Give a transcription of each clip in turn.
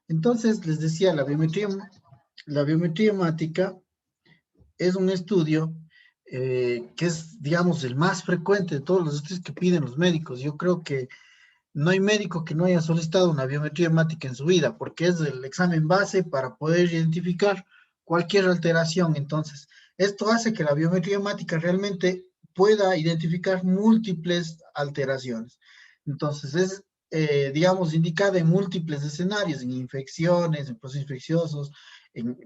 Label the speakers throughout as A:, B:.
A: Entonces, les decía, la biometría hemática es un estudio que es, digamos, el más frecuente de todos los estudios que piden los médicos. Yo creo que no hay médico que no haya solicitado una biometría hemática en su vida, porque es el examen base para poder identificar cualquier alteración. Entonces, esto hace que la biometría hemática realmente pueda identificar múltiples alteraciones. Entonces, es, digamos, indicada en múltiples escenarios, en infecciones, en procesos infecciosos,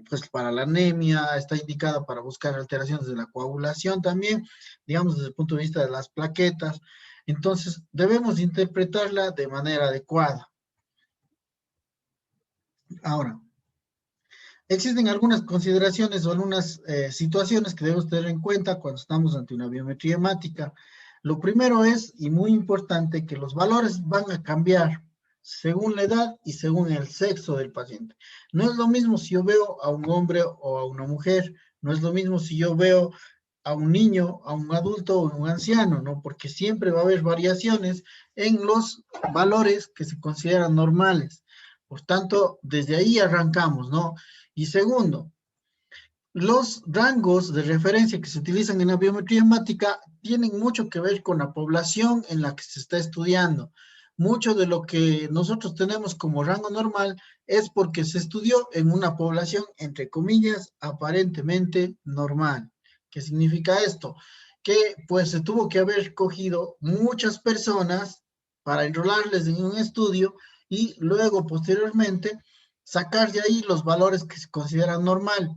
A: pues para la anemia, está indicada para buscar alteraciones de la coagulación también, digamos, desde el punto de vista de las plaquetas. Entonces, debemos interpretarla de manera adecuada. Ahora, existen algunas consideraciones o algunas situaciones que debemos tener en cuenta cuando estamos ante una biometría hemática. Lo primero es, y muy importante, que los valores van a cambiar según la edad y según el sexo del paciente. No es lo mismo si yo veo a un hombre o a una mujer, no es lo mismo si yo veo a un niño, a un adulto o a un anciano, ¿no? Porque siempre va a haber variaciones en los valores que se consideran normales. Por tanto, desde ahí arrancamos, ¿no? Y segundo, los rangos de referencia que se utilizan en la biometría hemática tienen mucho que ver con la población en la que se está estudiando. Mucho de lo que nosotros tenemos como rango normal es porque se estudió en una población, entre comillas, aparentemente normal. ¿Qué significa esto? Que pues se tuvo que haber cogido muchas personas para enrolarles en un estudio y luego posteriormente sacar de ahí los valores que se consideran normal,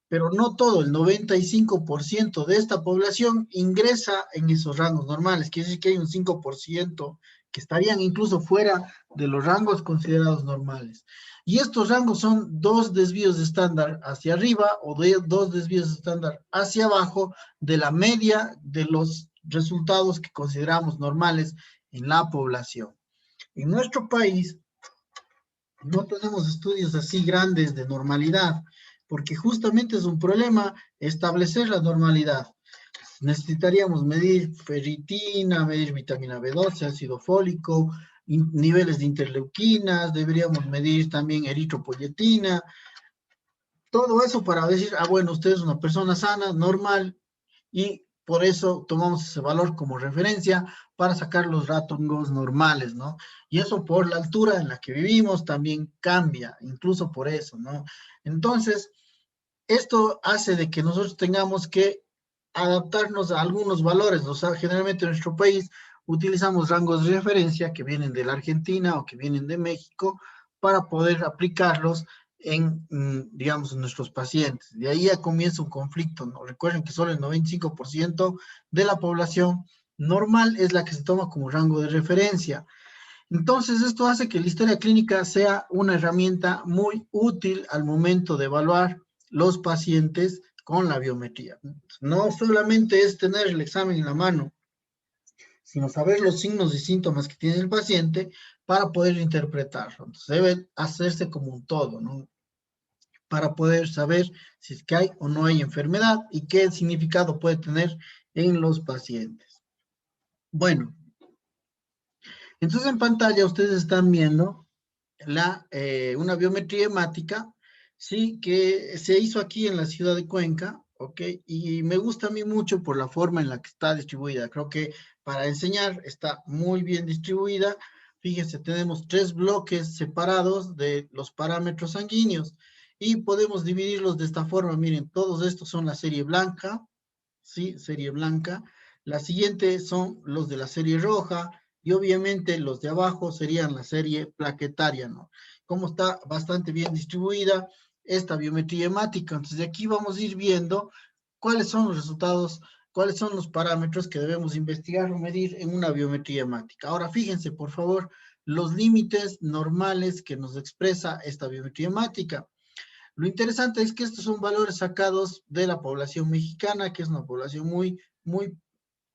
A: pero no todo, el 95% de esta población ingresa en esos rangos normales. Quiere decir que hay un 5% que estarían incluso fuera de los rangos considerados normales. Y estos rangos son dos desvíos de estándar hacia arriba o dos desvíos de estándar hacia abajo de la media de los resultados que consideramos normales en la población. En nuestro país no tenemos estudios así grandes de normalidad, porque justamente es un problema establecer la normalidad. Necesitaríamos medir ferritina, medir vitamina B12, ácido fólico, niveles de interleuquinas, deberíamos medir también eritropoyetina, todo eso para decir, ah, bueno, usted es una persona sana, normal, y por eso tomamos ese valor como referencia para sacar los rangos normales, ¿no? Y eso por la altura en la que vivimos también cambia, incluso por eso, ¿no? Entonces, esto hace de que nosotros tengamos que adaptarnos a algunos valores, o sea, generalmente en nuestro país utilizamos rangos de referencia que vienen de la Argentina o que vienen de México para poder aplicarlos en, digamos, en nuestros pacientes. De ahí ya comienza un conflicto, ¿no? Recuerden que solo el 95% de la población normal es la que se toma como rango de referencia. Entonces, esto hace que la historia clínica sea una herramienta muy útil al momento de evaluar los pacientes con la biometría. No solamente es tener el examen en la mano, sino saber los signos y síntomas que tiene el paciente para poder interpretarlo. Entonces, debe hacerse como un todo, ¿no? Para poder saber si es que hay o no hay enfermedad y qué significado puede tener en los pacientes. Bueno, entonces en pantalla ustedes están viendo una biometría hemática, sí, que se hizo aquí en la ciudad de Cuenca, ¿ok? Y me gusta a mí mucho por la forma en la que está distribuida. Creo que para enseñar está muy bien distribuida. Fíjense, tenemos 3 bloques separados de los parámetros sanguíneos y podemos dividirlos de esta forma. Miren, todos estos son la serie blanca, ¿sí? Serie blanca. La siguiente son los de la serie roja y obviamente los de abajo serían la serie plaquetaria, ¿no? Como está bastante bien distribuida esta biometría hemática. Entonces de aquí vamos a ir viendo cuáles son los resultados, cuáles son los parámetros que debemos investigar o medir en una biometría hemática. Ahora fíjense, por favor, los límites normales que nos expresa esta biometría hemática. Lo interesante es que estos son valores sacados de la población mexicana, que es una población muy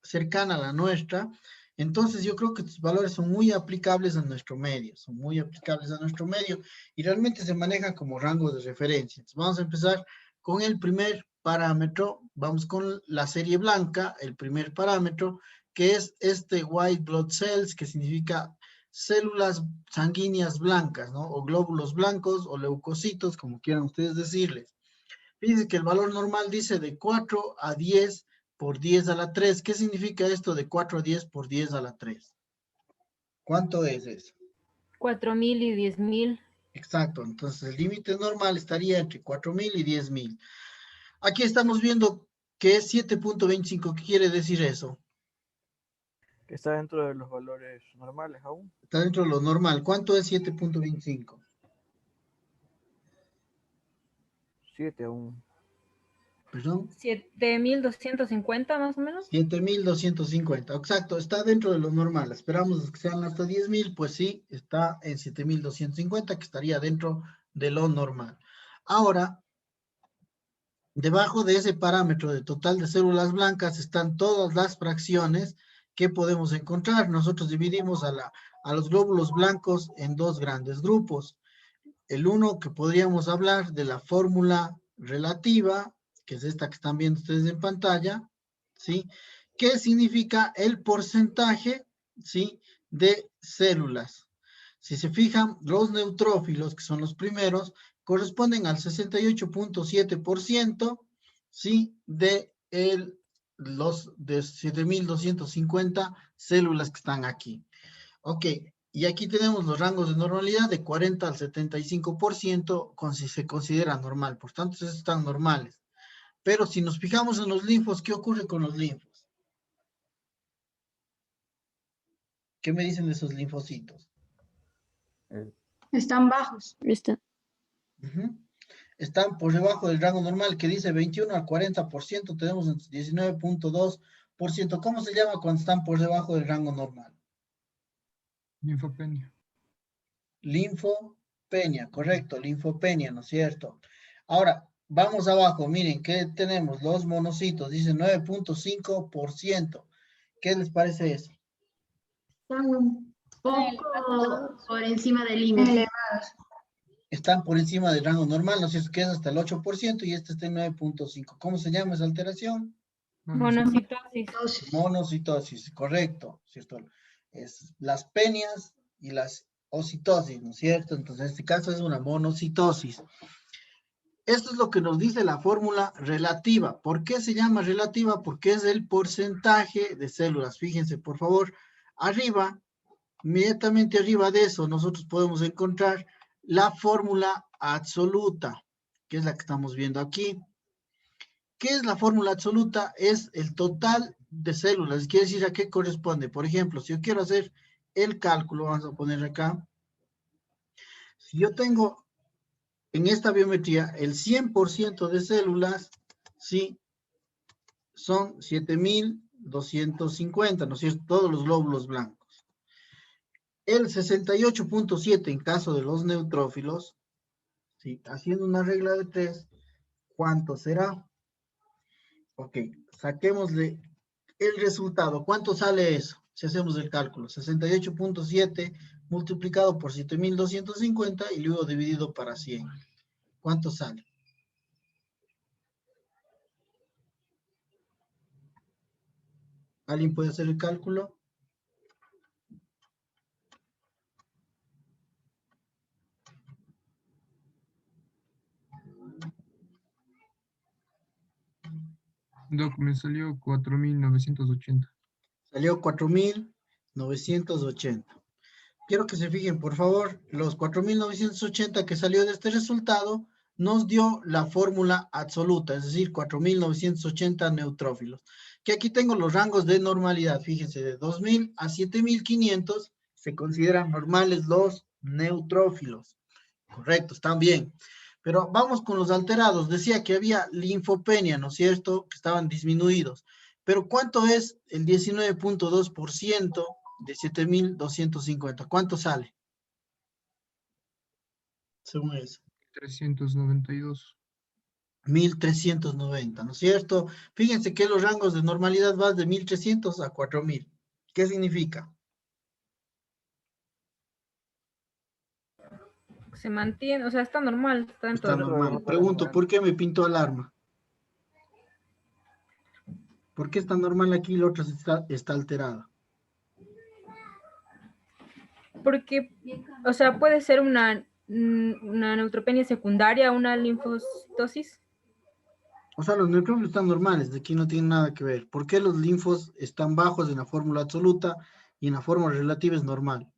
A: cercana a la nuestra. Entonces yo creo que estos valores son muy aplicables a nuestro medio, son muy aplicables a nuestro medio y realmente se manejan como rango de referencia. Entonces vamos a empezar con el primer parámetro, vamos con la serie blanca, el primer parámetro, que es este white blood cells, que significa células sanguíneas blancas, ¿no? O glóbulos blancos o leucocitos, como quieran ustedes decirles. Fíjense que el valor normal dice de 4 a 10 por 10 a la 3. ¿Qué significa esto de 4 a 10 por 10 a la 3? ¿Cuánto es eso?
B: 4.000 y 10.000.
A: Exacto, entonces el límite normal estaría entre 4.000 y 10.000. Aquí estamos viendo que es 7.25. ¿Qué quiere decir eso?
C: Que está dentro de los valores normales aún.
A: Está dentro de lo normal. ¿Cuánto es 7.25?
C: 7 aún.
A: ¿Perdón?
B: 7.250 más o menos.
A: 7.250. Exacto, está dentro de lo normal. Esperamos que sean hasta 10.000, pues sí, está en 7.250, que estaría dentro de lo normal. Ahora, debajo de ese parámetro de total de células blancas están todas las fracciones que podemos encontrar. Nosotros dividimos a los glóbulos blancos en dos grandes grupos. El uno que podríamos hablar de la fórmula relativa, que es esta que están viendo ustedes en pantalla, ¿sí? ¿Qué significa el porcentaje, ¿sí? De células? Si se fijan, los neutrófilos, que son los primeros, corresponden al 68.7%, ¿sí? Los de 7.250 células que están aquí. Ok, y aquí tenemos los rangos de normalidad de 40 al 75%, si se considera normal. Por tanto, esos están normales. Pero si nos fijamos en los linfos, ¿qué ocurre con los linfos? ¿Qué me dicen de esos linfocitos?
D: Están bajos.
A: Ujú. Están por debajo del rango normal, que dice 21 al 40%, tenemos 19.2%. ¿Cómo se llama cuando están por debajo del rango normal?
E: Linfopenia.
A: Linfopenia, correcto, linfopenia, ¿no es cierto? Ahora, vamos abajo, miren, ¿qué tenemos? Los monocitos, dice 9.5%. ¿Qué les parece eso?
D: Están un poco por encima del límite.
A: Están por encima del rango normal, ¿no es cierto? Que es hasta el 8% y este está en 9.5%. ¿Cómo se llama esa alteración?
B: Monocitosis.
A: Monocitosis, correcto, ¿cierto? Es las penias y las ocitosis, ¿no es cierto? Entonces, en este caso es una monocitosis. Esto es lo que nos dice la fórmula relativa. ¿Por qué se llama relativa? Porque es el porcentaje de células. Fíjense, por favor, arriba, inmediatamente arriba de eso, nosotros podemos encontrar la fórmula absoluta, que es la que estamos viendo aquí. ¿Qué es la fórmula absoluta? Es el total de células. Quiere decir a qué corresponde. Por ejemplo, si yo quiero hacer el cálculo, vamos a poner acá. Si yo tengo en esta biometría el 100% de células, ¿sí? Son 7.250, ¿no es cierto? Todos los glóbulos blancos. El 68.7 en caso de los neutrófilos, ¿sí? Haciendo una regla de 3, ¿cuánto será? Ok, saquémosle el resultado. ¿Cuánto sale eso? Si hacemos el cálculo, 68.7 multiplicado por 7.250 y luego dividido para 100. ¿Cuánto sale? ¿Alguien puede hacer el cálculo?
E: Doc, me salió 4.980.
A: Salió 4.980. Quiero que se fijen, por favor, los 4.980 que salió de este resultado nos dio la fórmula absoluta, es decir, 4.980 neutrófilos. Que aquí tengo los rangos de normalidad, fíjense, de 2.000 a 7.500 se consideran normales los neutrófilos. Correcto, están bien. Pero vamos con los alterados. Decía que había linfopenia, ¿no es cierto? Que estaban disminuidos. Pero ¿cuánto es el 19.2% de 7.250? ¿Cuánto sale? Según eso.
E: 392.
A: 1.390, ¿no es cierto? Fíjense que los rangos de normalidad van de 1.300 a 4.000. ¿Qué significa?
B: Se mantiene, o sea, está normal. Está dentro
A: Está
B: de
A: normal. Pregunto, ¿por qué me pintó alarma? ¿Por qué está normal aquí y la otra está alterada?
B: Porque, o sea, puede ser una neutropenia secundaria, una linfocitosis.
A: O sea, los neutrófilos están normales, de aquí no tienen nada que ver. ¿Por qué los linfos están bajos en la fórmula absoluta y en la fórmula relativa es normal?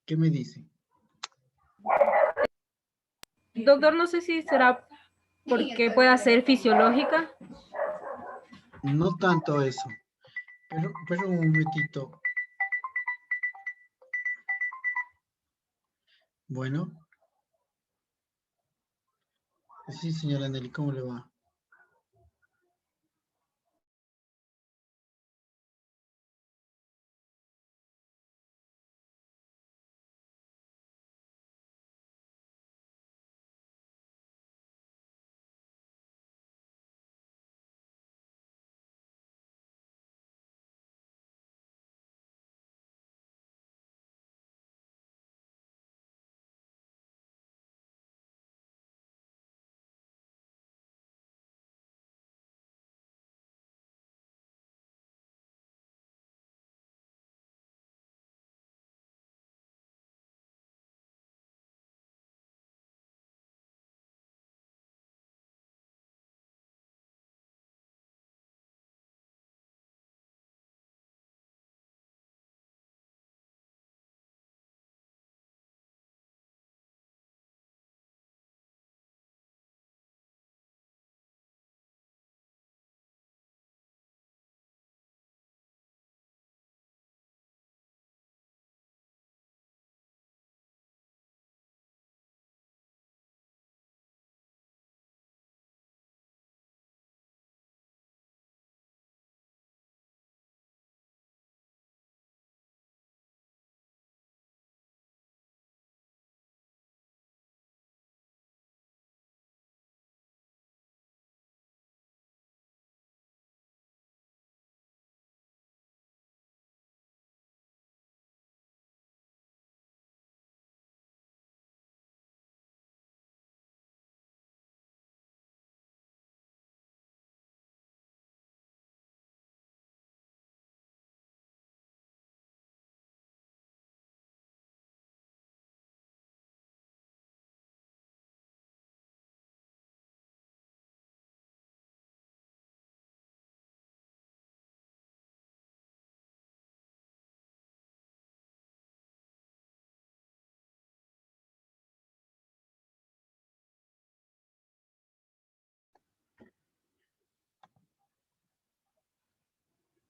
A: ¿Qué me dice?
B: Doctor, no sé si será porque pueda ser fisiológica.
A: No tanto eso. Pero un momentito. Bueno. Sí, señora Nelly, ¿cómo le va?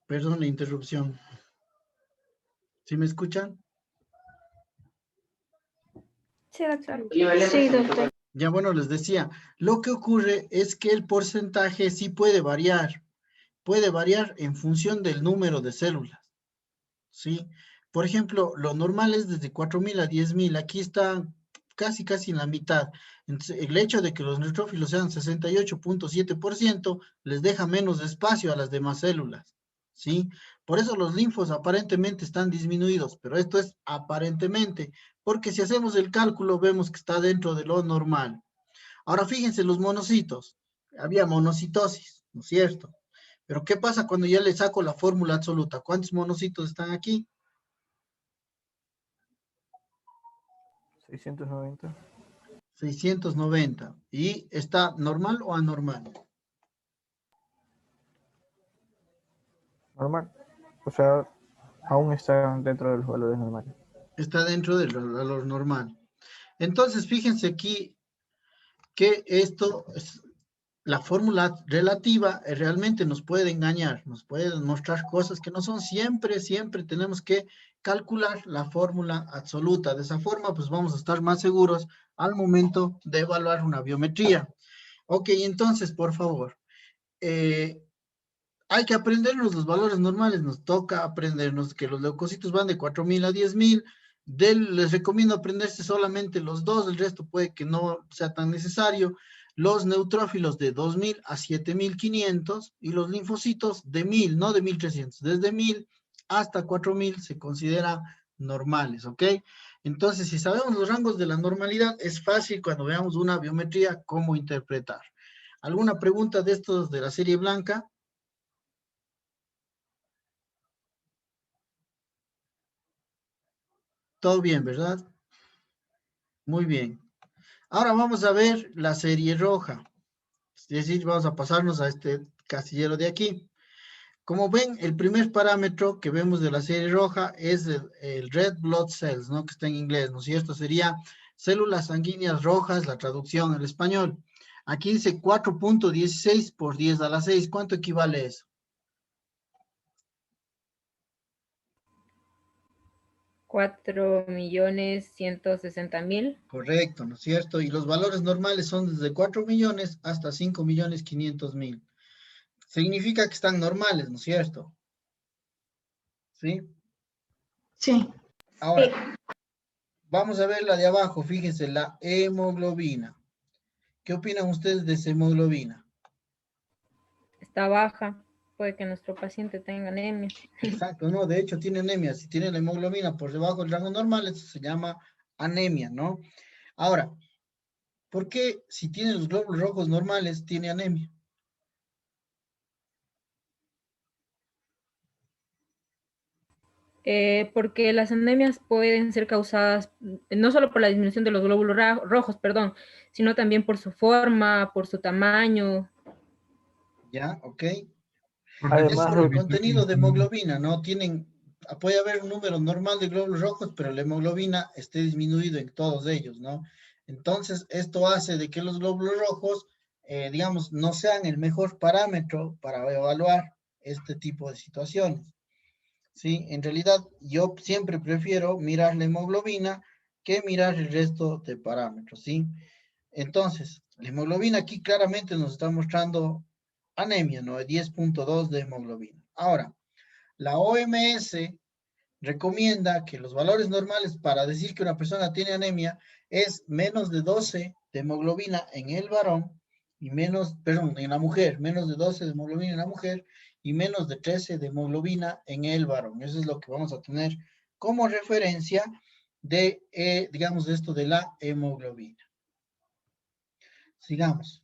A: Perdón la interrupción. ¿Sí me escuchan?
B: Sí, doctor.
D: Sí, doctor.
A: Ya bueno, les decía, lo que ocurre es que el porcentaje sí puede variar. Puede variar en función del número de células, ¿sí? Por ejemplo, lo normal es desde 4.000 a 10.000. Aquí está casi en la mitad. Entonces, el hecho de que los neutrófilos sean 68.7% les deja menos espacio a las demás células, ¿sí? Por eso los linfos aparentemente están disminuidos, pero esto es aparentemente, porque si hacemos el cálculo vemos que está dentro de lo normal. Ahora fíjense los monocitos. Había monocitosis, ¿no es cierto? Pero ¿qué pasa cuando ya le saco la fórmula absoluta? ¿Cuántos monocitos están aquí?
C: 690.
A: 690. ¿Y está normal o anormal?
C: Normal. O sea, aún está dentro de los valores normales.
A: Está dentro del valor normal. Entonces, fíjense aquí que esto, la fórmula relativa realmente nos puede engañar, nos puede mostrar cosas que no son siempre tenemos que calcular la fórmula absoluta. De esa forma, pues vamos a estar más seguros al momento de evaluar una biometría. Ok, entonces, por favor, hay que aprendernos los valores normales, nos toca aprendernos que los leucocitos van de 4.000 a 10.000, les recomiendo aprenderse solamente los dos, el resto puede que no sea tan necesario, los neutrófilos de 2.000 a 7.500 y los linfocitos de 1.000, no de 1.300, desde 1.000 hasta 4.000 se considera normales, ¿ok? Entonces, si sabemos los rangos de la normalidad, es fácil cuando veamos una biometría cómo interpretar. ¿Alguna pregunta de estos de la serie blanca? Todo bien, ¿verdad? Muy bien. Ahora vamos a ver la serie roja. Es decir, vamos a pasarnos a este casillero de aquí. Como ven, el primer parámetro que vemos de la serie roja es el red blood cells, ¿no? Que está en inglés, ¿no es cierto? Sería células sanguíneas rojas, la traducción al español. Aquí dice 4.16 por 10 a la 6. ¿Cuánto equivale eso?
B: 4.160.000.
A: Correcto, ¿no es cierto? Y los valores normales son desde 4 millones hasta 5.500.000. Significa que están normales, ¿no es cierto? ¿Sí?
D: Sí.
A: Ahora, vamos a ver la de abajo, fíjense, la hemoglobina. ¿Qué opinan ustedes de esa hemoglobina?
B: Está baja. Puede que nuestro paciente tenga anemia.
A: Exacto, no, de hecho tiene anemia. Si tiene la hemoglobina por debajo del rango normal, eso se llama anemia, ¿no? Ahora, ¿por qué si tiene los glóbulos rojos normales tiene anemia?
B: Porque las anemias pueden ser causadas no solo por la disminución de los glóbulos rojos, perdón, sino también por su forma, por su tamaño.
A: ¿Ya? ¿Ok?
E: Porque
A: Es
C: Además
A: por
C: de
A: el
E: tiene
A: contenido de
E: vitaminas.
A: hemoglobina, ¿no? Puede haber un número normal de glóbulos rojos, pero la hemoglobina esté disminuido en todos ellos, ¿no? Entonces, esto hace de que los glóbulos rojos, digamos, no sean el mejor parámetro para evaluar este tipo de situaciones, ¿sí? En realidad, yo siempre prefiero mirar la hemoglobina que mirar el resto de parámetros, ¿sí? Entonces, la hemoglobina aquí claramente nos está mostrando anemia, ¿no? 10.2 de hemoglobina. Ahora, la OMS recomienda que los valores normales para decir que una persona tiene anemia es menos de 12 de hemoglobina en el varón y menos, perdón, en la mujer, menos de 12 de hemoglobina en la mujer y menos de 13 de hemoglobina en el varón. Eso es lo que vamos a tener como referencia de, digamos, de esto de la hemoglobina. Sigamos.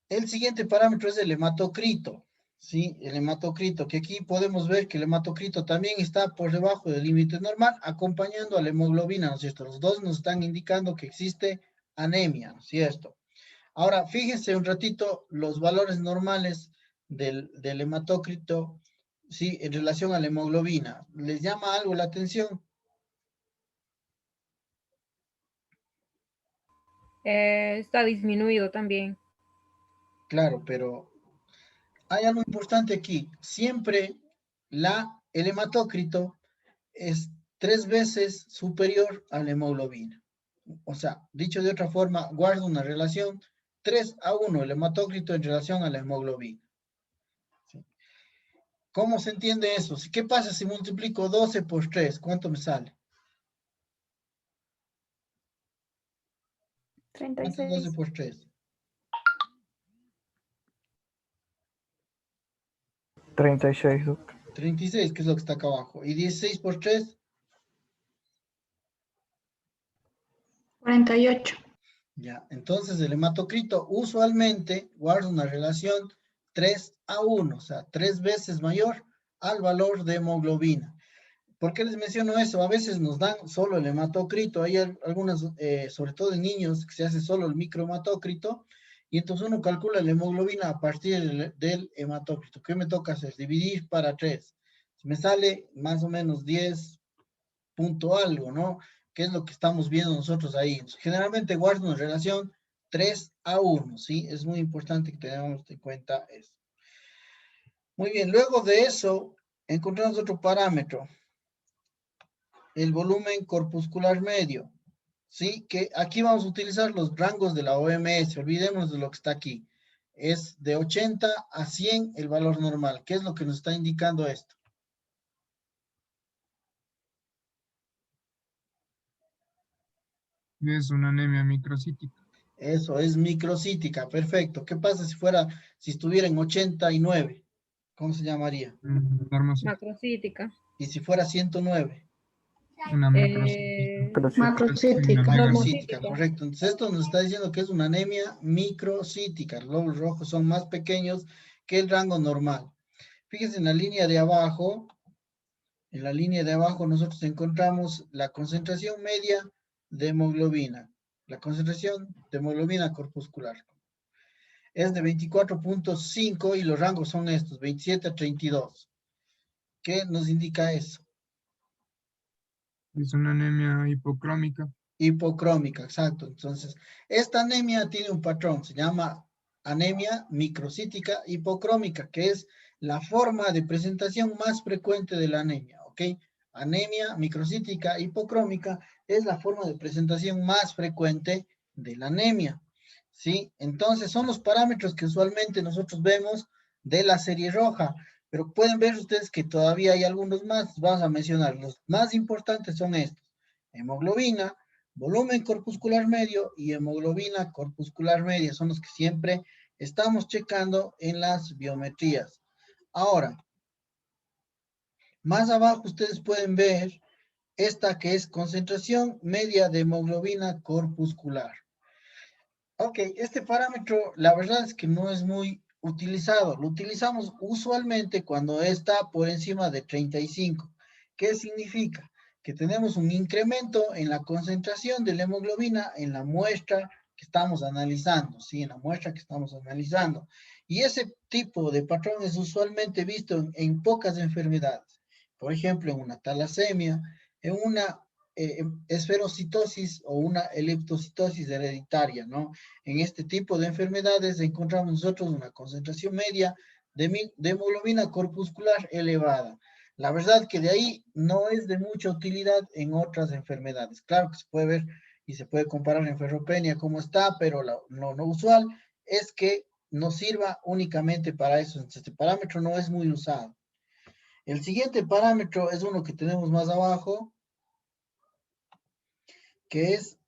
A: El siguiente parámetro es el hematocrito, ¿sí? El hematocrito, que aquí podemos ver que el hematocrito también está por debajo del límite normal, acompañando a la hemoglobina, ¿no es cierto? Los dos nos están indicando que existe anemia, ¿no es cierto? Ahora, fíjense un ratito los valores normales del hematócrito, ¿sí? En relación a la hemoglobina. ¿Les llama algo la atención?
B: Está disminuido también.
A: Claro, pero hay algo importante aquí. Siempre el hematócrito es 3 veces superior a la hemoglobina. O sea, dicho de otra forma, guarda una relación 3:1 el hematócrito en relación a la hemoglobina. ¿Sí? ¿Cómo se entiende eso? ¿Qué pasa si multiplico 12 por 3? ¿Cuánto me sale? ¿Cuánto es 12 por 3?
C: 36, Doc.
A: 36, que es lo que está acá abajo. ¿Y 16 por 3?
D: 48.
A: Ya, entonces el hematocrito usualmente guarda una relación 3:1, o sea, 3 veces mayor al valor de hemoglobina. ¿Por qué les menciono eso? A veces nos dan solo el hematocrito, hay algunas, sobre todo en niños, que se hace solo el microhematócrito, y entonces uno calcula la hemoglobina a partir del hematócrito. ¿Qué me toca hacer? Dividir para 3. Me sale más o menos 10 punto algo, ¿no? ¿Qué es lo que estamos viendo nosotros ahí? Generalmente guarda una relación 3:1, ¿sí? Es muy importante que tengamos en cuenta eso. Muy bien, luego de eso, encontramos otro parámetro, el volumen corpuscular medio, ¿sí? Que aquí vamos a utilizar los rangos de la OMS, olvidemos de lo que está aquí. Es de 80 a 100 el valor normal. ¿Qué es lo que nos está indicando esto?
E: Es una anemia microcítica.
A: Eso es microcítica, perfecto. ¿Qué pasa si estuviera en 89? ¿Cómo se llamaría?
E: Dermocítica.
B: Macrocítica.
A: Y si fuera 109.
E: Una microcítica.
C: Pero sí.
D: Macrocítica.
A: Macrocítica, correcto. Entonces esto nos está diciendo que es una anemia microcítica. Los glóbulos rojos son más pequeños que el rango normal. Fíjense en la línea de abajo. En la línea de abajo nosotros encontramos la concentración media de hemoglobina. La concentración de hemoglobina corpuscular. Es de 24.5 y los rangos son estos, 27 a 32. ¿Qué nos indica eso?
E: Es una anemia hipocrómica.
A: Hipocrómica, exacto. Entonces, esta anemia tiene un patrón, se llama anemia microcítica hipocrómica, que es la forma de presentación más frecuente de la anemia, ¿ok? Anemia microcítica hipocrómica es la forma de presentación más frecuente de la anemia, ¿sí? Entonces, son los parámetros que usualmente nosotros vemos de la serie roja, pero pueden ver ustedes que todavía hay algunos más, vamos a mencionar. Los más importantes son estos: hemoglobina, volumen corpuscular medio y hemoglobina corpuscular media son los que siempre estamos checando en las biometrías. Ahora, más abajo ustedes pueden ver esta que es concentración media de hemoglobina corpuscular. Ok, este parámetro la verdad es que no es muy utilizado. Lo utilizamos usualmente cuando está por encima de 35. ¿Qué significa? Que tenemos un incremento en la concentración de la hemoglobina en la muestra que estamos analizando, ¿sí? En la muestra que estamos analizando. Y ese tipo de patrón es usualmente visto en pocas enfermedades. Por ejemplo, en una talasemia, en una esferocitosis o una leptocitosis hereditaria, ¿no? En este tipo de enfermedades encontramos nosotros una concentración media de hemoglobina corpuscular elevada. La verdad que de ahí no es de mucha utilidad en otras enfermedades. Claro que se puede ver y se puede comparar en ferropenia cómo está, pero lo no usual es que nos sirva únicamente para eso. Entonces, este parámetro no es muy usado. El siguiente parámetro es uno que tenemos más abajo, que es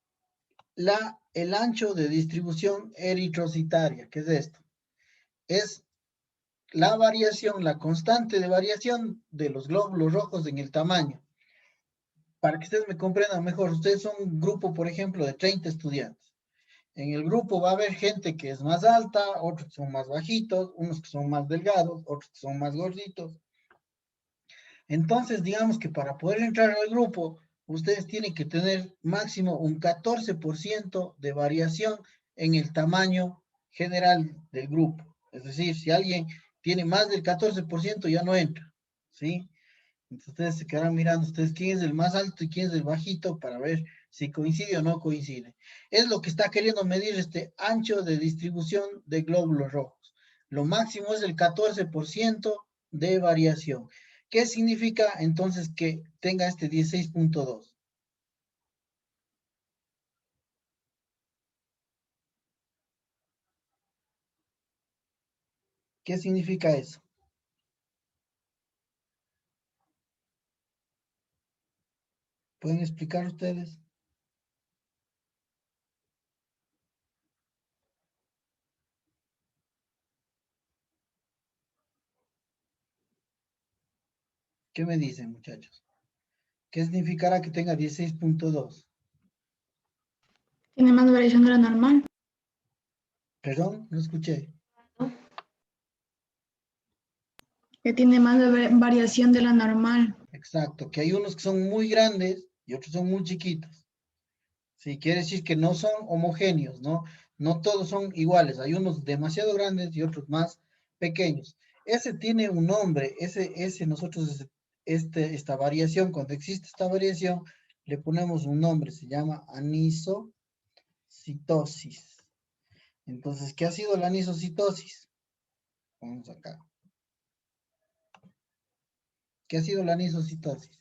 A: el ancho de distribución eritrocitaria. ¿Qué es esto? Es la variación, la constante de variación de los glóbulos rojos en el tamaño. Para que ustedes me comprendan mejor, ustedes son un grupo, por ejemplo, de 30 estudiantes. En el grupo va a haber gente que es más alta, otros que son más bajitos, unos que son más delgados, otros que son más gorditos. Entonces, digamos que para poder entrar al grupo, ustedes tienen que tener máximo un 14% de variación en el tamaño general del grupo. Es decir, si alguien tiene más del 14% ya no entra, ¿sí? Entonces ustedes se quedarán mirando, ustedes quién es el más alto y quién es el bajito para ver si coincide o no coincide. Es lo que está queriendo medir este ancho de distribución de glóbulos rojos. Lo máximo es el 14% de variación. ¿Qué significa entonces que tenga este 16.2? ¿Qué significa eso? ¿Pueden explicar ustedes? ¿Qué me dicen, muchachos? ¿Qué significará que tenga 16.2?
D: Tiene más variación de la normal.
A: Perdón, no escuché.
D: Que tiene más variación de la normal.
A: Exacto, que hay unos que son muy grandes y otros son muy chiquitos. Sí, quiere decir que no son homogéneos, ¿no? No todos son iguales. Hay unos demasiado grandes y otros más pequeños. Ese tiene un nombre, nosotros, esta variación, cuando existe esta variación, le ponemos un nombre, se llama anisocitosis. Entonces, ¿qué ha sido la anisocitosis? Vamos acá. ¿Qué ha sido la anisocitosis?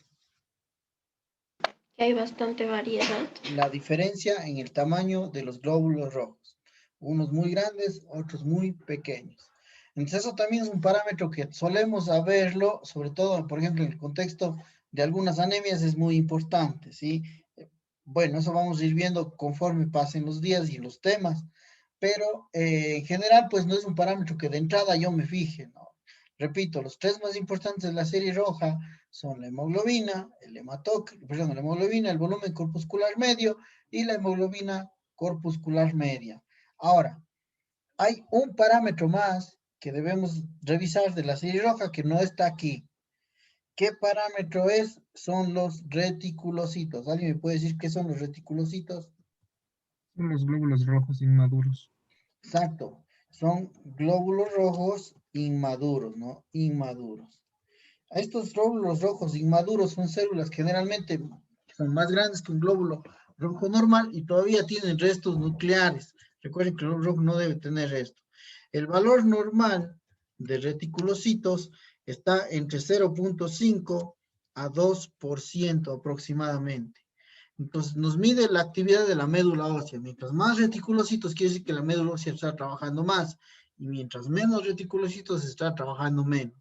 F: Que hay bastante variedad.
A: La diferencia en el tamaño de los glóbulos rojos. Unos muy grandes, otros muy pequeños. Entonces eso también es un parámetro que solemos saberlo, sobre todo, por ejemplo, en el contexto de algunas anemias es muy importante, ¿sí? Bueno, eso vamos a ir viendo conforme pasen los días y los temas, pero en general, pues no es un parámetro que de entrada yo me fije, ¿no? Repito, los tres más importantes de la serie roja son la hemoglobina, el la hemoglobina, el volumen corpuscular medio y la hemoglobina corpuscular media. Ahora, hay un parámetro más que debemos revisar de la serie roja que no está aquí. ¿Qué parámetro es? Son los reticulocitos. ¿Alguien me puede decir qué son los reticulocitos?
E: Son los glóbulos rojos inmaduros.
A: Exacto. Son glóbulos rojos inmaduros, ¿no? Inmaduros. Estos glóbulos rojos inmaduros son células que generalmente son más grandes que un glóbulo rojo normal y todavía tienen restos nucleares. Recuerden que el glóbulo rojo no debe tener restos. El valor normal de reticulocitos está entre 0.5 a 2% aproximadamente. Entonces nos mide la actividad de la médula ósea. Mientras más reticulocitos quiere decir que la médula ósea está trabajando más y mientras menos reticulocitos está trabajando menos.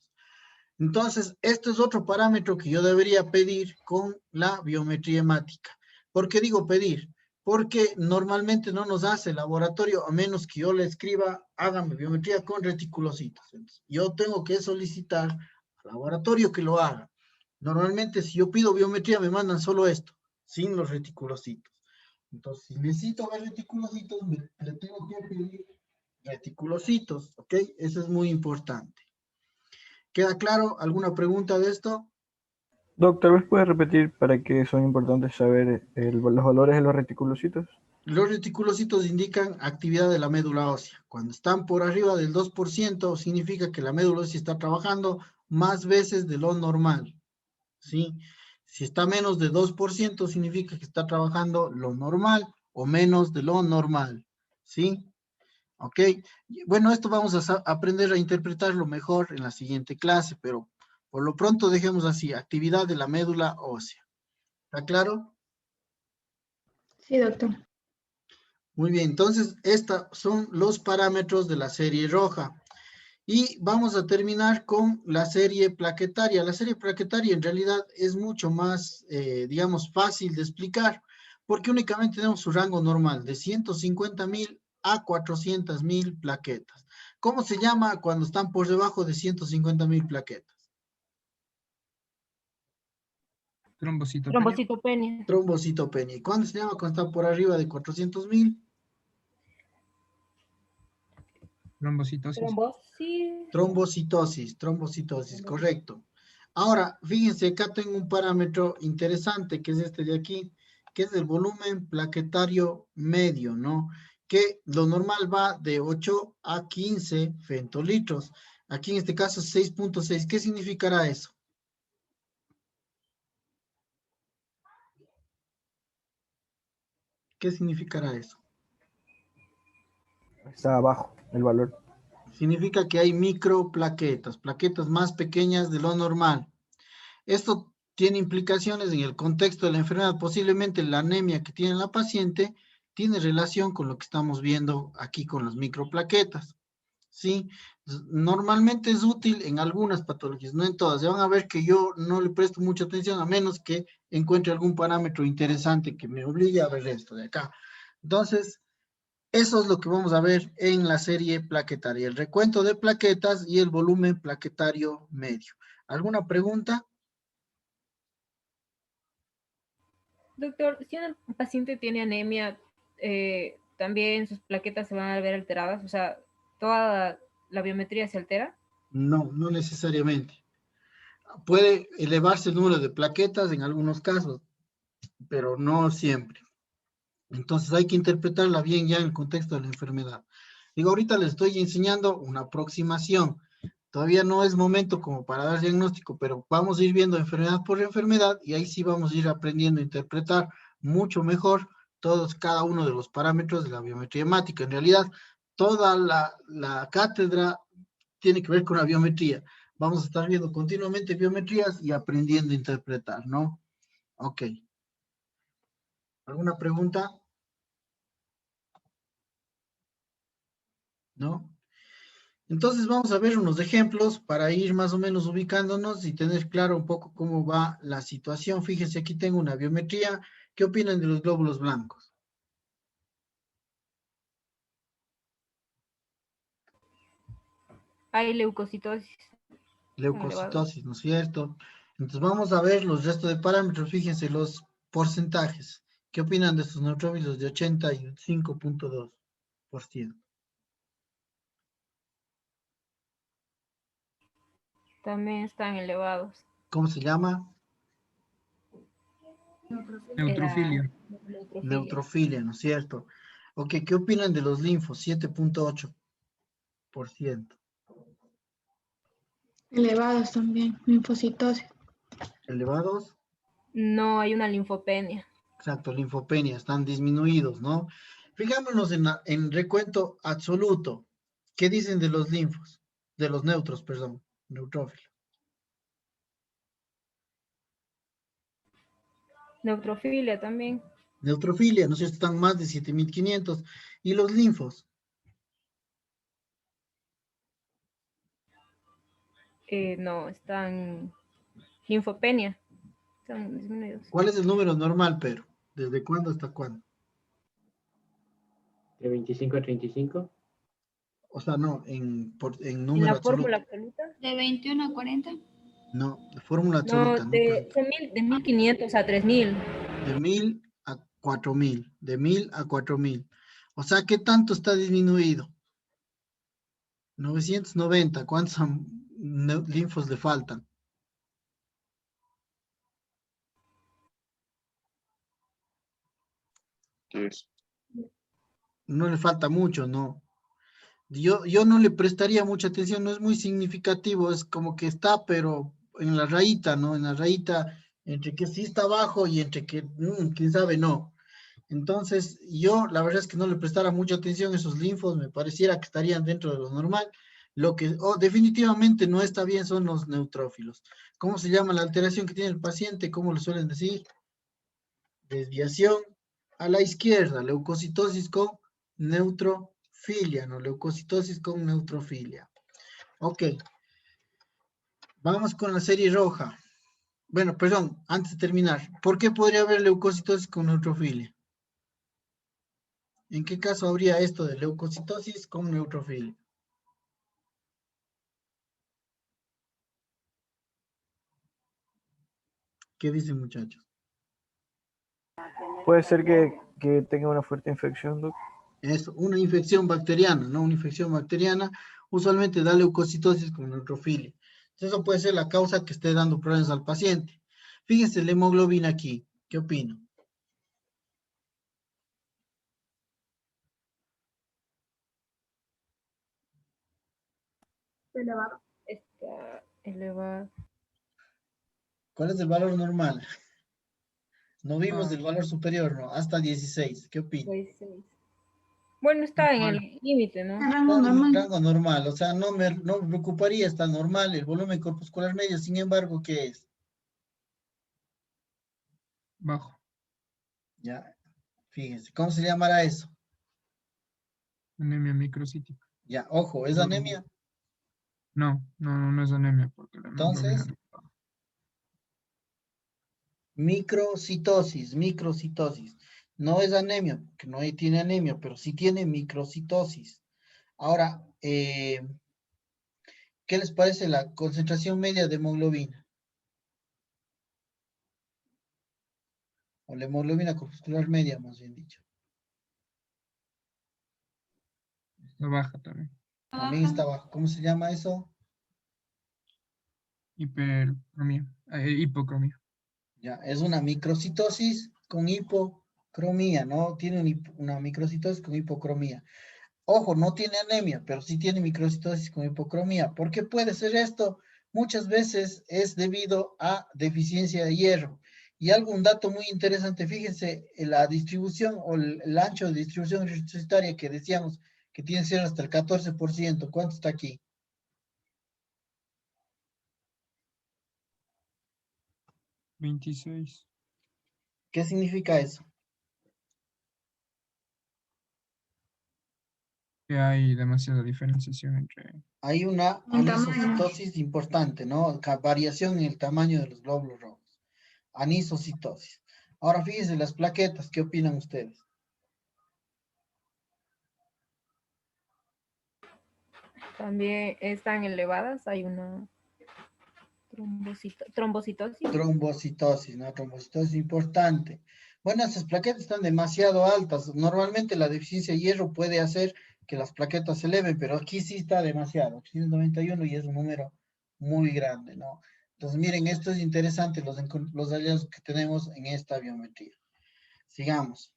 A: Entonces, este es otro parámetro que yo debería pedir con la biometría hemática. ¿Por qué digo pedir? Porque normalmente no nos hace el laboratorio a menos que yo le escriba, hágame biometría con reticulocitos. Entonces, yo tengo que solicitar al laboratorio que lo haga. Normalmente, si yo pido biometría, me mandan solo esto, sin los reticulocitos. Entonces, si necesito ver reticulocitos, le tengo que pedir reticulocitos, ¿ok? Eso es muy importante. ¿Queda claro? ¿Alguna pregunta de esto?
C: Doc, tal vez puede repetir para qué son importantes saber los valores de los reticulocitos.
A: Los reticulocitos indican actividad de la médula ósea. Cuando están por arriba del 2%, significa que la médula ósea está trabajando más veces de lo normal, ¿sí? Si está menos de 2%, significa que está trabajando lo normal o menos de lo normal, ¿sí? ¿Ok? Bueno, esto vamos a aprender a interpretarlo mejor en la siguiente clase, pero por lo pronto dejemos así, actividad de la médula ósea. ¿Está claro?
D: Sí, doctor.
A: Muy bien, entonces estos son los parámetros de la serie roja. Y vamos a terminar con la serie plaquetaria. La serie plaquetaria en realidad es mucho más, digamos, fácil de explicar, porque únicamente tenemos su rango normal, de 150.000 a 400.000 plaquetas. ¿Cómo se llama cuando están por debajo de 150.000 plaquetas?
E: Trombocitopenia.
B: Trombocitopenia.
A: Trombocitopenia. ¿Y cuándo se llama cuando está por arriba de 400.000?
E: Trombocitosis.
A: Trombocitosis, correcto. Ahora, fíjense, acá tengo un parámetro interesante, que es este de aquí, que es el volumen plaquetario medio, ¿no? Que lo normal va de 8 a 15 femtolitros. Aquí en este caso 6.6. ¿Qué significará eso? ¿Qué significará eso?
C: Está abajo el valor.
A: Significa que hay microplaquetas, plaquetas más pequeñas de lo normal. Esto tiene implicaciones en el contexto de la enfermedad. Posiblemente la anemia que tiene la paciente tiene relación con lo que estamos viendo aquí con las microplaquetas. ¿Sí? Normalmente es útil en algunas patologías, no en todas. Ya van a ver que yo no le presto mucha atención a menos que encuentre algún parámetro interesante que me obligue a ver esto de acá. Entonces, eso es lo que vamos a ver en la serie plaquetaria, el recuento de plaquetas y el volumen plaquetario medio. ¿Alguna pregunta?
B: Doctor, si un paciente tiene anemia, también sus plaquetas se van a ver alteradas, o sea, toda la biometría se altera.
A: No, no necesariamente. Puede elevarse el número de plaquetas en algunos casos, pero no siempre. Entonces hay que interpretarla bien ya en el contexto de la enfermedad. Digo, ahorita les estoy enseñando una aproximación. Todavía no es momento como para dar diagnóstico, pero vamos a ir viendo enfermedad por enfermedad y ahí sí vamos a ir aprendiendo a interpretar mucho mejor cada uno de los parámetros de la biometría hemática. En realidad, toda la cátedra tiene que ver con la biometría. Vamos a estar viendo continuamente biometrías y aprendiendo a interpretar, ¿no? Ok. ¿Alguna pregunta? ¿No? Entonces vamos a ver unos ejemplos para ir más o menos ubicándonos y tener claro un poco cómo va la situación. Fíjense, aquí tengo una biometría. ¿Qué opinan de los glóbulos blancos?
B: Hay leucocitosis.
A: leucocitosis, ¿no es cierto? Entonces vamos a ver los restos de parámetros, fíjense los porcentajes. ¿Qué opinan de estos neutrófilos de 85.2%?
B: También están elevados.
A: ¿Cómo se llama?
E: Neutrofilia.
A: Neutrofilia, ¿no es cierto? Ok, ¿qué opinan de los linfos? 7.8%.
D: Elevados también, linfocitosis.
A: ¿Elevados?
B: No hay una linfopenia.
A: Exacto, linfopenia, están disminuidos, ¿no? Fijémonos en recuento absoluto. ¿Qué dicen de los linfos? De los neutros, perdón, neutrófilos.
B: Neutrofilia también.
A: Neutrofilia, ¿no es cierto? Están más de 7.500. ¿Y los linfos?
B: No, están linfopenia. Están disminuidos.
A: ¿Cuál es el número normal, pero? ¿Desde cuándo hasta cuándo?
G: De 25 a 35.
A: O sea, no, en
B: ¿En
A: número
B: la fórmula
A: absoluto.
B: absoluta?
F: De 21 a 40.
A: No, de fórmula
B: No,
A: absoluta, no cuánto.
B: de 1500 a 3000.
A: De 1.000 a 4.000. De 1.000 a 4.000. O sea, ¿qué tanto está disminuido? 990. ¿Cuántos linfos le faltan? No le falta mucho, ¿no? Yo no le prestaría mucha atención, no es muy significativo, es como que está, pero en la rayita, ¿no? En la rayita, entre que sí está abajo y entre que, quién sabe, no. Entonces, yo la verdad es que no le prestara mucha atención a esos linfos, me pareciera que estarían dentro de lo normal. Lo que definitivamente no está bien son los neutrófilos. ¿Cómo se llama la alteración que tiene el paciente? ¿Cómo le suelen decir? Desviación a la izquierda, leucocitosis con neutrofilia, ¿no? Leucocitosis con neutrofilia. Ok, vamos con la serie roja. Bueno, perdón, antes de terminar, ¿por qué podría haber leucocitosis con neutrofilia? ¿En qué caso habría esto de leucocitosis con neutrofilia? ¿Qué dicen, muchachos?
C: Puede ser que tenga una fuerte infección, Doc.
A: Es una infección bacteriana, ¿no? Una infección bacteriana usualmente da leucocitosis con neutrofilia. Eso puede ser la causa que esté dando problemas al paciente. Fíjense la hemoglobina aquí. ¿Qué opino?
B: Está elevado.
A: ¿Cuál es el valor normal? No vimos
B: Ah,
A: del valor superior, ¿no? Hasta 16. ¿Qué opino?
B: 6. Bueno, está en
E: Normal.
B: el límite, ¿no?
D: En rango
A: Está en
D: normal.
A: rango normal, o sea, no me preocuparía, está normal el volumen corpuscular medio, sin embargo, ¿qué es?
E: Bajo.
A: Ya, fíjense, ¿cómo se llamará eso?
E: Anemia microcítica.
A: Ya, ojo, ¿es anemia?
E: No es anemia porque la hemoglobina
A: Entonces,
E: no está baja.
A: microcitosis. No es anemia, porque no tiene anemia, pero sí tiene microcitosis. Ahora, ¿qué les parece la concentración media de hemoglobina? O la hemoglobina corpuscular media, más bien dicho.
E: Está baja también.
A: También está bajo. ¿Cómo se llama eso?
E: Hipocromía.
A: Ya, es una microcitosis con hipocromía, ¿no? Tiene una microcitosis con hipocromía. Ojo, no tiene anemia, pero sí tiene microcitosis con hipocromía. ¿Por qué puede ser esto? Muchas veces es debido a deficiencia de hierro. Y algún dato muy interesante, fíjense, en la distribución o el ancho de distribución eritrocitaria que decíamos que tiene que ser hasta el 14%. ¿Cuánto está aquí?
E: 26.
A: ¿Qué significa eso?
E: Que hay demasiada diferenciación entre...
A: Hay una
D: En tamaño.
A: anisocitosis importante, ¿no? Variación en el tamaño de los glóbulos rojos. Anisocitosis. Ahora fíjense las plaquetas, ¿qué opinan ustedes?
B: También están elevadas. Hay Trombocitosis.
A: Trombocitosis, ¿no? Trombocitosis importante. Bueno, estas plaquetas están demasiado altas. Normalmente la deficiencia de hierro puede hacer que las plaquetas se eleven, pero aquí sí está demasiado. 891 y es un número muy grande, ¿no? Entonces, miren, esto es interesante, los hallazgos que tenemos en esta biometría. Sigamos.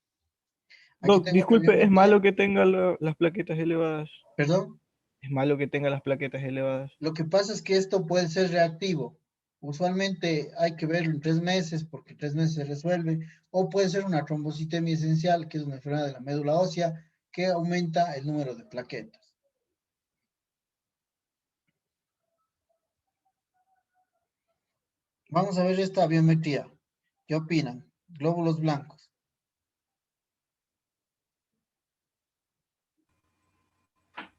A: Aquí
C: Doc,
A: tengo otra
C: disculpe, ¿es
A: biometría.
C: malo que tenga las plaquetas elevadas?
A: ¿Perdón?
C: ¿Es malo que tenga las plaquetas elevadas?
A: Lo que pasa es que esto puede ser reactivo. Usualmente hay que verlo en 3 meses porque 3 meses se resuelve. O puede ser una trombocitemia esencial, que es una enfermedad de la médula ósea que aumenta el número de plaquetas. Vamos a ver esta biometría. ¿Qué opinan? Glóbulos blancos.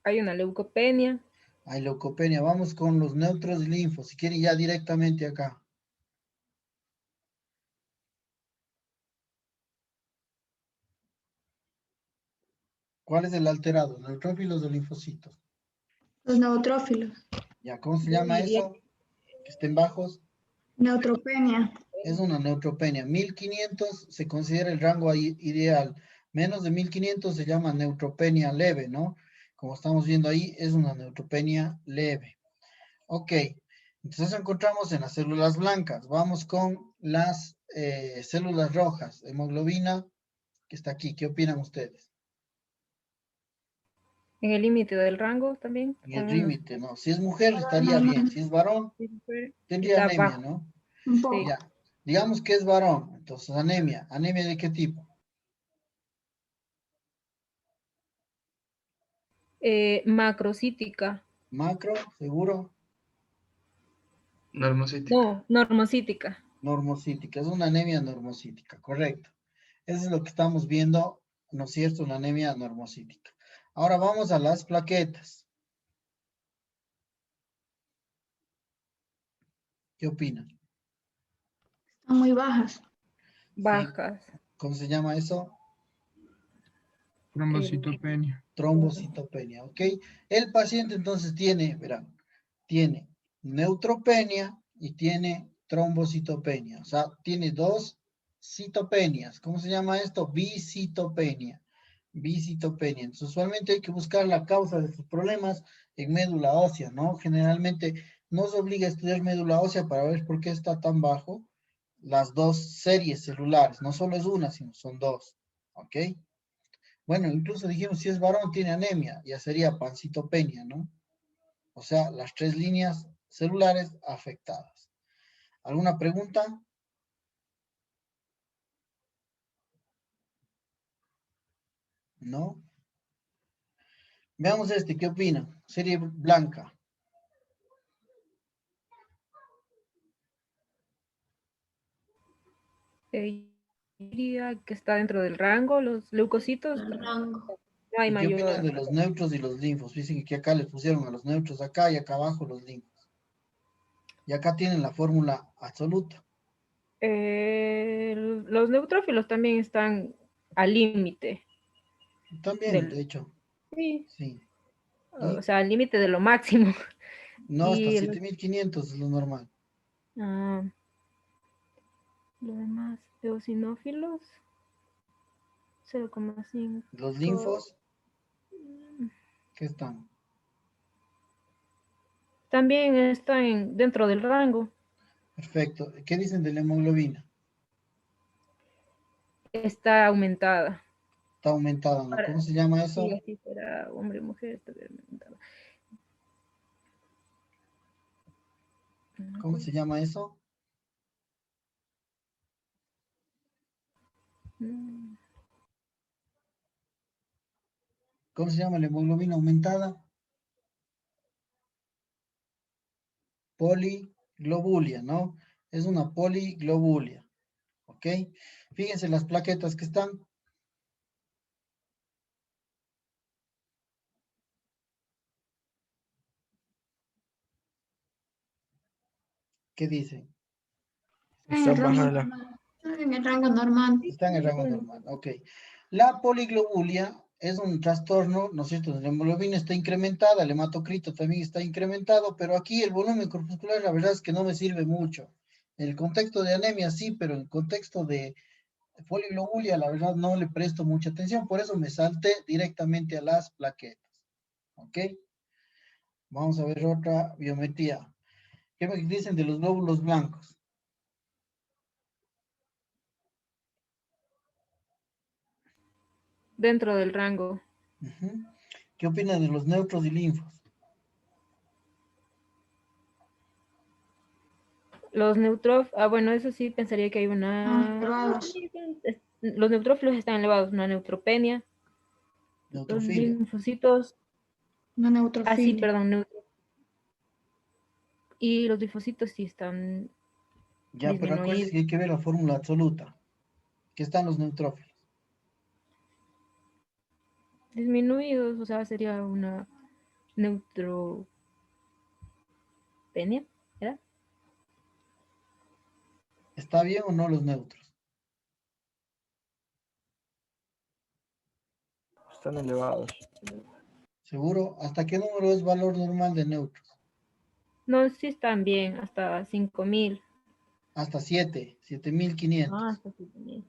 B: Hay una leucopenia.
A: Hay leucopenia. Vamos con los neutros linfos. Si quieren ya directamente acá. ¿Cuál es el alterado? ¿Neutrófilos o linfocitos?
D: Los neutrófilos.
A: Ya, ¿cómo se
B: Yo
A: llama
B: diría
A: eso? Que estén bajos.
D: Neutropenia.
A: Es una neutropenia. 1500 se considera el rango ideal. Menos de 1500 se llama neutropenia leve, ¿no? Como estamos viendo ahí, es una neutropenia leve. Ok, entonces encontramos en las células blancas. Vamos con las células rojas. Hemoglobina, que está aquí. ¿Qué opinan ustedes?
B: en el límite del rango también.
A: En el
B: Con
A: límite, ¿no? Si es mujer, estaría bien. Si es varón, tendría
B: está
A: anemia,
B: bajo.
A: ¿no?
D: Un poco.
B: Sí.
A: Ya. Digamos que es varón. Entonces, anemia. ¿Anemia de qué tipo?
B: Macrocítica.
A: Macro, seguro.
E: Normocítica.
B: No, normocítica.
A: Normocítica, es una anemia normocítica, correcto. Eso es lo que estamos viendo, ¿no es cierto? Una anemia normocítica. Ahora vamos a las plaquetas. ¿Qué opinan?
D: Están muy bajas.
B: Bajas.
A: ¿Cómo se llama eso?
E: Trombocitopenia.
A: Trombocitopenia, ¿ok? El paciente entonces tiene, verán, tiene neutropenia y tiene trombocitopenia. O sea, tiene dos citopenias. ¿Cómo se llama esto? Bicitopenia. Bicitopenia. Entonces, usualmente hay que buscar la causa de sus problemas en médula ósea, ¿no? Generalmente nos obliga a estudiar médula ósea para ver por qué está tan bajo las dos series celulares. No solo es una, sino son dos, ¿ok? Bueno, incluso dijimos, si es varón, tiene anemia, ya sería pancitopenia, ¿no? O sea, las 3 líneas celulares afectadas. ¿Alguna pregunta? ¿No? Veamos este, ¿qué opina? Serie blanca.
B: Diría que está dentro del rango. Los leucocitos,
D: El rango.
B: no hay
A: ¿Y qué opinan
B: mayor.
A: de los neutros y los linfos? Dicen que acá le pusieron a los neutros acá y acá abajo los linfos. Y acá tienen la fórmula absoluta.
B: Los neutrófilos también están al límite
A: También,
B: del,
A: de hecho,
B: sí,
A: sí.
B: o
A: Y
B: sea, al límite de lo máximo.
A: no, hasta
B: Y
A: 7500 es lo normal.
B: ah, lo demás, eosinófilos, 0,5.
A: Los linfos, ¿qué están?
B: También están dentro del rango.
A: Perfecto. ¿Qué dicen de la hemoglobina?
B: Está aumentada.
A: Está aumentada, ¿no? ¿Cómo se llama eso?
B: Sí, así será hombre, mujer, está bien aumentada.
A: ¿Cómo se llama eso?
B: Mm,
A: ¿Cómo se llama la hemoglobina aumentada? Poliglobulia, ¿no? Es una poliglobulia, ¿ok? Fíjense las plaquetas que están. ¿Qué dicen?
C: Están bajas las...
D: En el rango normal.
A: Están en rango normal, ok. La poliglobulia es un trastorno, ¿no es cierto? La hemoglobina está incrementada, el hematocrito también está incrementado, pero aquí el volumen corpuscular la verdad es que no me sirve mucho. En el contexto de anemia sí, pero en el contexto de poliglobulia la verdad no le presto mucha atención, por eso me salté directamente a las plaquetas. ¿Ok? Vamos a ver otra biometría. ¿Qué me dicen de los glóbulos blancos?
B: Dentro del rango.
A: Ujú. ¿Qué opinan de los neutros y linfos?
B: Los neutrófilos, bueno, eso sí pensaría que hay una...
D: Elevados.
B: Los neutrófilos están elevados, una neutropenia. Los
A: Neutrofilia.
B: linfocitos,
D: Una
B: sí,
D: neutrofilia.
B: perdón, y los linfocitos sí están
A: Ya, pero acuérdense
B: disminuidos.
A: que hay que ver la fórmula absoluta. ¿Qué están los neutrófilos?
B: Disminuidos, o sea, sería una neutropenia, ¿era?
A: ¿Está bien o no los neutros?
C: Están elevados.
A: ¿Seguro? ¿Hasta qué número es valor normal de neutros?
B: No, sí están bien, hasta 5000.
A: Hasta 7.500.
B: Hasta 5000.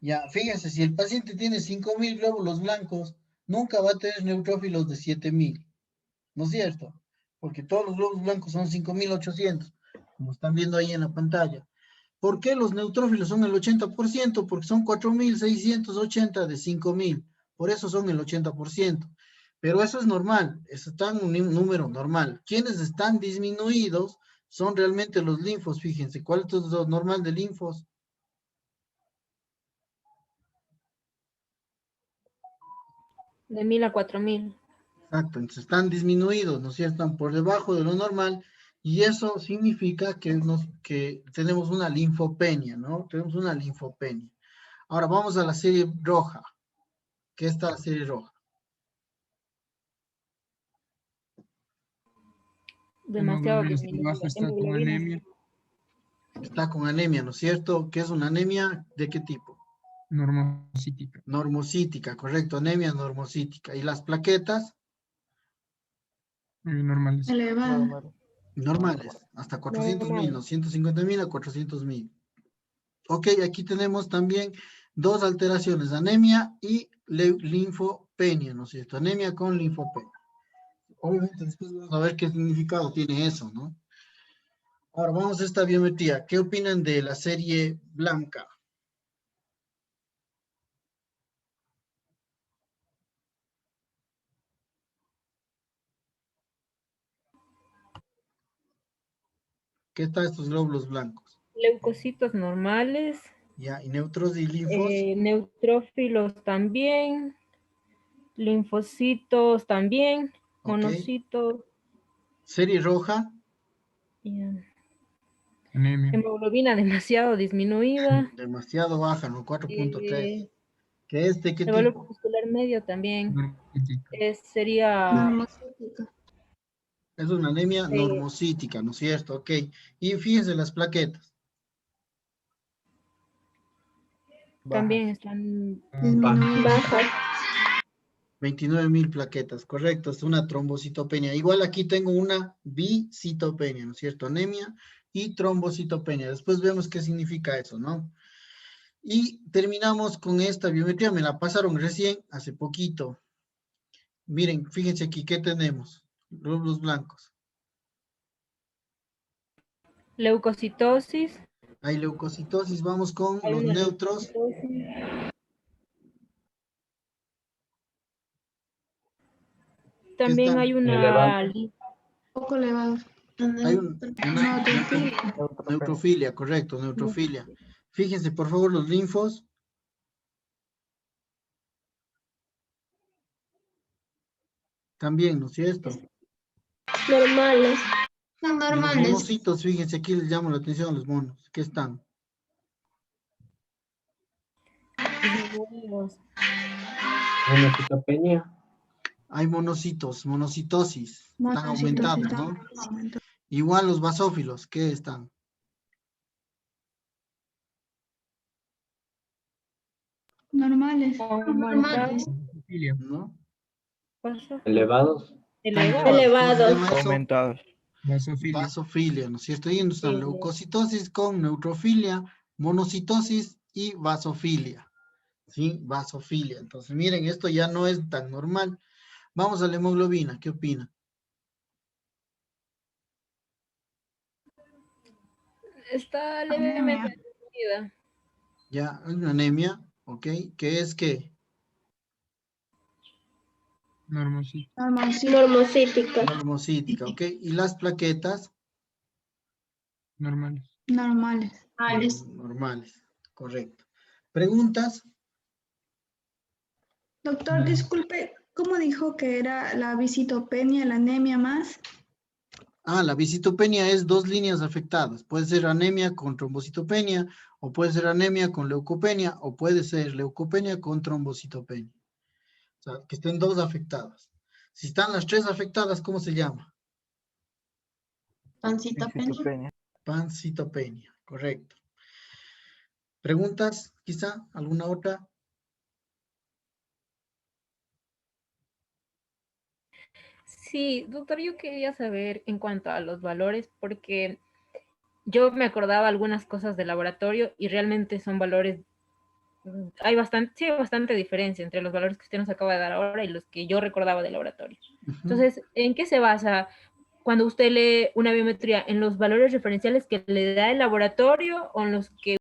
A: Ya, fíjense, si el paciente tiene 5.000 glóbulos blancos, nunca va a tener neutrófilos de 7.000. ¿No es cierto? Porque todos los glóbulos blancos son 5.800, como están viendo ahí en la pantalla. ¿Por qué los neutrófilos son el 80%? Porque son 4.680 de 5.000. Por eso son el 80%. Pero eso es normal, eso está en un número normal. Quienes están disminuidos son realmente los linfos, fíjense. ¿Cuál es lo normal de linfos?
B: De 1000 a 4000.
A: Exacto, entonces están disminuidos, ¿no es cierto? Están por debajo de lo normal y eso significa que tenemos una linfopenia, ¿no? Tenemos una linfopenia. Ahora vamos a la serie roja. ¿Qué está la serie roja?
B: Demasiado
E: Hemoglobina baja
B: disminuida.
E: está con
B: Hemoglobina.
E: anemia
A: Está con anemia, ¿no es cierto? ¿Qué es una anemia? ¿De qué tipo?
E: normocítica.
A: Normocítica, correcto, anemia normocítica. ¿Y las plaquetas?
E: Normales.
D: Elevado.
C: Normal.
A: Normales, hasta 400.000, ¿no? 150.000 a 400.000. Ok, aquí tenemos también dos alteraciones, anemia y linfopenia, ¿no es cierto? Anemia con linfopenia. Obviamente después vamos a ver qué significado tiene eso, ¿no? Ahora vamos a esta biometría. ¿Qué opinan de la serie blanca? ¿Qué tal estos glóbulos blancos?
B: Leucocitos normales.
A: Ya, y neutros y linfos.
B: Neutrófilos también. Linfocitos también.
A: Ok.
B: Monocitos.
A: Serie roja.
E: Anemia.
B: Hemoglobina demasiado disminuida.
A: Demasiado baja, ¿no? 4.3.
B: Eh,
A: ¿Qué es de qué
B: el valor
A: tipo?
B: muscular medio también.
E: Normocítica.
B: Sería
D: Normocítica.
A: Es una anemia normocítica, ¿no es cierto? Ok. Y fíjense las plaquetas.
C: Bajas.
B: también están
D: Disminuida.
F: Bajas.
A: 29.000 plaquetas, correcto, es una trombocitopenia. Igual aquí tengo una bicitopenia, ¿no es cierto? Anemia y trombocitopenia. Después vemos qué significa eso, ¿no? Y terminamos con esta biometría, me la pasaron recién, hace poquito. Miren, fíjense aquí, ¿qué tenemos? Glóbulos blancos.
B: leucocitosis.
A: Hay leucocitosis, vamos con
B: Hay
A: los
B: una
A: neutros.
B: leucocitosis.
A: ¿Qué
B: También
A: están?
B: hay
G: Elevado.
B: una
D: Poco elevado.
A: Hay una
D: Neutrofilia.
A: neutrofilia, correcto, neutrofilia. Fíjense, por favor, los linfos. También, ¿no es cierto?
F: Normales.
D: Son
A: Y los
D: normales.
A: monocitos, fíjense, aquí les llamo la atención a los monos. ¿Qué están?
B: disminuidos.
G: Monocitopenia.
A: Hay monocitos, monocitosis. Están
D: Monocitos
A: aumentados,
D: están
A: ¿no? Igual los basófilos, ¿qué están?
D: normales.
B: Aumentados.
E: Filia.
A: ¿no?
G: Elevados.
B: Elevado.
F: Elevado.
A: ¿Cómo se llama eso?
C: Aumentados.
E: Basofilia.
A: Vasofilia, ¿no es cierto? Y están
B: Sí.
A: leucocitosis con neutrofilia, monocitosis y vasofilia. ¿Sí? Vasofilia. Entonces, miren, esto ya no es tan normal. Vamos a la hemoglobina, ¿qué opina?
B: Está
H: Anemia.
B: levemente disminuida.
A: Ya, hay una anemia, ¿ok? ¿Qué es qué?
E: Normocito.
F: Normocítica.
A: Normocítica, ¿ok? Y las plaquetas
E: Normales.
H: Normales.
A: normales, correcto. ¿Preguntas?
H: Doctor,
E: No.
H: disculpe, ¿cómo dijo que era la visitopenia, la anemia más?
A: Ah, la visitopenia es 2 líneas afectadas. Puede ser anemia con trombocitopenia, o puede ser anemia con leucopenia, o puede ser leucopenia con trombocitopenia. O sea, que estén 2 afectadas. Si están las 3 afectadas, ¿cómo se llama?
C: Citopenia.
A: Pancitopenia, correcto. ¿Preguntas, quizá? ¿Alguna otra?
B: Sí, doctor, yo quería saber en cuanto a los valores, porque yo me acordaba algunas cosas del laboratorio y realmente son valores, hay bastante, sí, hay bastante diferencia entre los valores que usted nos acaba de dar ahora y los que yo recordaba del laboratorio.
A: Ujú.
B: Entonces, ¿en qué se basa cuando usted lee una biometría? ¿En los valores referenciales que le da el laboratorio o en los que